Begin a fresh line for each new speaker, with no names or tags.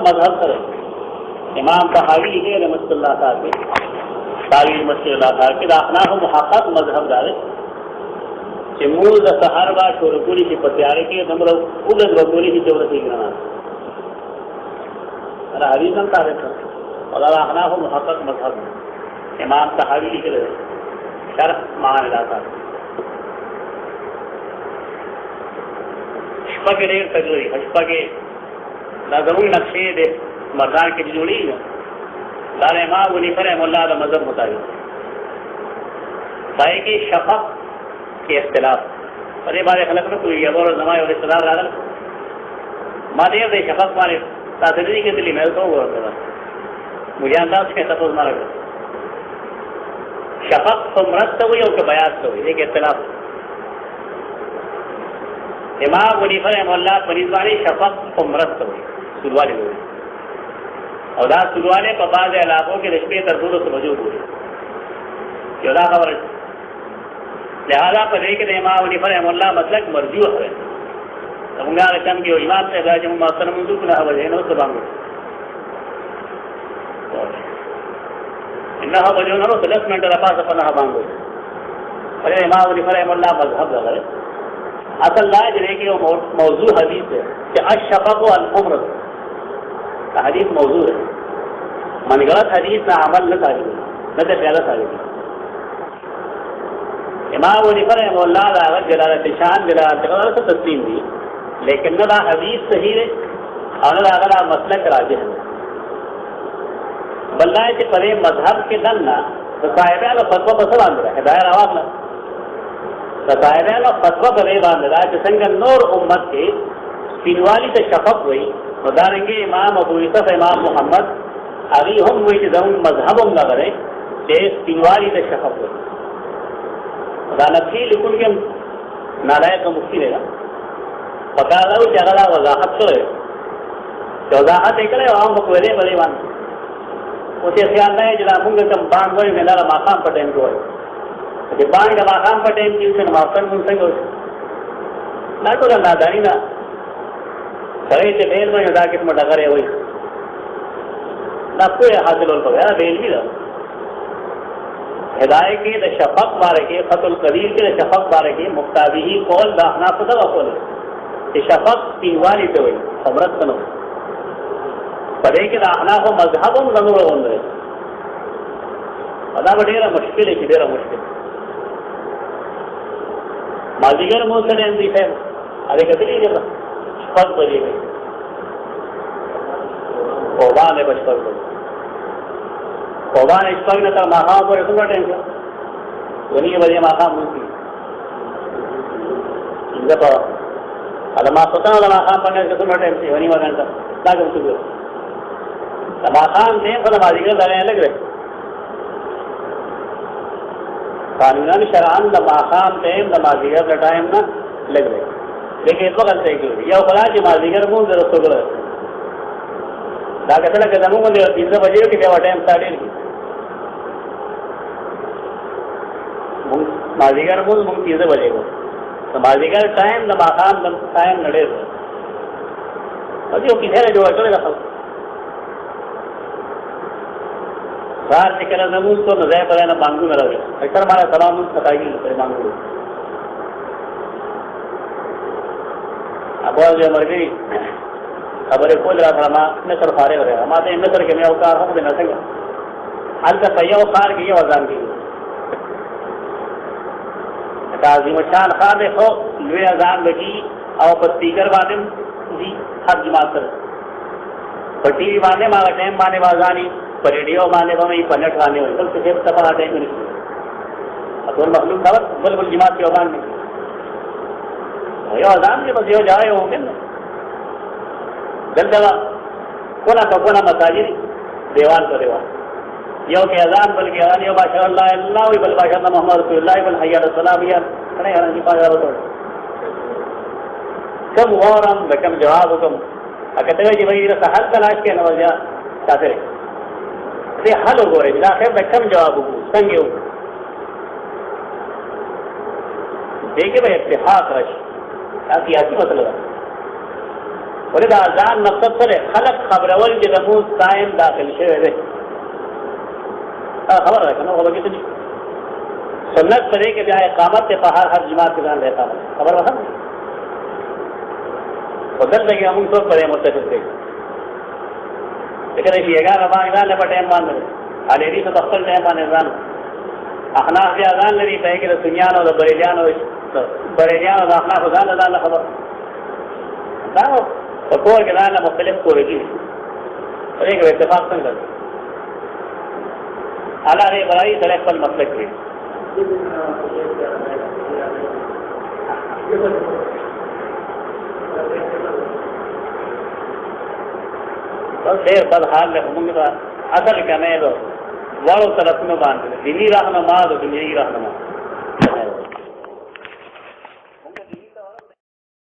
मजहब करें। इमाम तहावी लिखे रहमतुल्लाह ताला तावील मस्जिद कि अहनाफ मुहक्कक मजहब दारे कि मूल द सहर बा शोरकुली की पत्यारे के नंबर उगद बगोली की जरूरत ही गिरना अरे हरीजन तारीख और अहनाफ मुहक्कक मजहब इमाम तहावी लिखे रहे शरह मान इलाका हशपा के डेर तजरी हशपा के नजरुल नक्शे दे मर्दान की जोड़ी है दार इमाम वलीफर रहमतुल्लाह दा मजहब मुताबिक बाई की शफक के इख्तिलाफ अरे बारे खलक में कोई अबर जमाए और इख्तिलाफ रागल मादेव दे शफक मारे तासरी के दिली में तो वो मुझे अंदाज के तफस मारा शफक तो मरद तो हुई और के बयात तो हुई एक इख्तिलाफ इमाम वलीफर रहमतुल्लाह परिजवानी शफक तो मरद तो हुई सुलवाली हुई और दास सुलवाले पर बाज़ इलाकों के रिश्ते तरदूद से मौजूद हुए योदा खबर लिहाजा पर एक इमाम वलीफर रहमतुल्लाह मतलब मरजू है तमगा रकम की इमाम से राज मुसलमान मंजूर ना वजह न तो बांगो इन्ना वजह न तो 10 मिनट रफा से पना बांगो अरे इमाम वलीफर रहमतुल्लाह मजहब है असल लाज है कि वो मौजू हदीस है कि अशफक़ वल उम्र हदीस मौजू है मन गलत हदीस ना अमल न साबित न तो प्याला साबित इमाम वलीफर रहमतुल्लाह अलैह जलालत शान जलालत कदर से तस्लीम दी लेकिन न हदीस सही है और न अगला मसलक राजिह है बल्ला के परे मजहब के दल ना तो साहिब आला फतवा बस बांध रहा है दायर आवाज ना तो साहिब आला फतवा करे बांध रहा है कि संग नूर उम्मत के पिनवाली से शफक हुई उदाहरेंगे इमाम अबू यूसुफ इमाम मोहम्मद अभी हम वही जम मजहब हम लग रहे देश पिनवाली से शफक हुई दानफी लिखुन के नारायण का मुक्ति रहेगा पता लगा जगह वजाहत तो है वजाहत एक आम बकवेरे बड़े मान उसे ख्याल नहीं जरा मुंगे कम बांग वही मेरा माकाम पर टाइम को है बांग का माकाम पर टाइम की उसे माफन मुंसे ना तो नादानी ना करे थे बेल में उदा किस्म डगर है वही ना कोई हासिल हो गया बेल भी हिदायत के द शफक बारे के फतुल कदीर के द शफक बारे के मुक्ताबी ही कौल द अहनाफ द वक़ौल ये शफक तीनवाली पे हुई समरत कनो पढ़े के द अहनाफ मजहब हम नजर होंगे अदा बड़ेरा मुश्किल है किधर मुश्किल माजीगर मुंह से नहीं है अरे कतली जगह फर्क बजे गई कोबान है बचपन को कोबान इस पर न कर माखाओं पर इतना टेंशन उन्हीं बजे माखा मुझी जब अदमा सोता वाला माखा पढ़ने के कितना टेंशन उन्हीं वगैरह का ना कम सुबह माखान ने पर माजीगर दरें अलग रहे कानूनन शरान द माखान टाइम द माजीगर द टाइम ना लग रहे लेकिन इस वक्त सही क्यों या खुला की माजीगर मुंह जरा सोच रहे दा कहते लगे दमू मुझे 3 बजे की क्या टाइम साढ़े माजीगर मुंह मुंह 3 बजे को तो माजीगर टाइम न माखान टाइम नड़े अभी वो किधर जो चलेगा सब बाहर निकला नमूज तो नजर पर ना मांगू मेरा अक्सर हमारा सलाम बताएगी मांगू अब जो मर गई खबर खोल रहा था माँ नसर फारे वगैरह हमारे नसर के मैं अवकार हूँ देना संग हाल का सैया खार की वजान की ताजीम शान खान देखो लुए अजान बची और पत्तीकर बाने जी हर जमात कर पर टीवी बाने मांगा टाइम बाने बाजानी पर रेडियो बाने बाने पलट बाने हुए कल से सफा टाइम नहीं अब दोनों मखलूक खबर बिल्कुल जमात के अवान में यो अजान के बस यो जाए होंगे ना जल दवा कोना का कोना मसाजिद देवान को देवान यो के अजान बल के अजान यो बाशा अल्लाह अल्लाह वी बल बाशा मोहम्मद रसूलुल्लाह बल हय्या सलाम या कने हन की पाजा रो कम वरम बकम जवाब हुकम कहते हैं जी भाई इधर हल तलाश के नवजा चाहते ये हल हो गए बिना खैर बकम जवाब हो संगे हो देखिए भाई इत्तेफाक रश सियासी मसला ولدا ځان مقصد سره خلق خبرول چې د موږ قائم داخل شوی دی خبر ده کنه خبر کیږي سنت سره کې بیا اقامت په هر جماعت کې ځان لیتا خبر واه بدل دغه موږ ټول پرې متفق دي لیکن یہ اگر ہمارے ځان له پټه مان نه علي دې څه خپل نه مان ځان احناف بیا ځان لري ته کې د سنیانو د بریلیانو د احناف ځان له خبر دا په کور کې ځان مختلف کورې دي هغه اتفاق څنګه اعلی ری برای سره خپل مسلک دی بس ډېر بد حال له موږ اصل کنه ده وړو طرف نه باندې دینی راهنما د دنیوي راهنما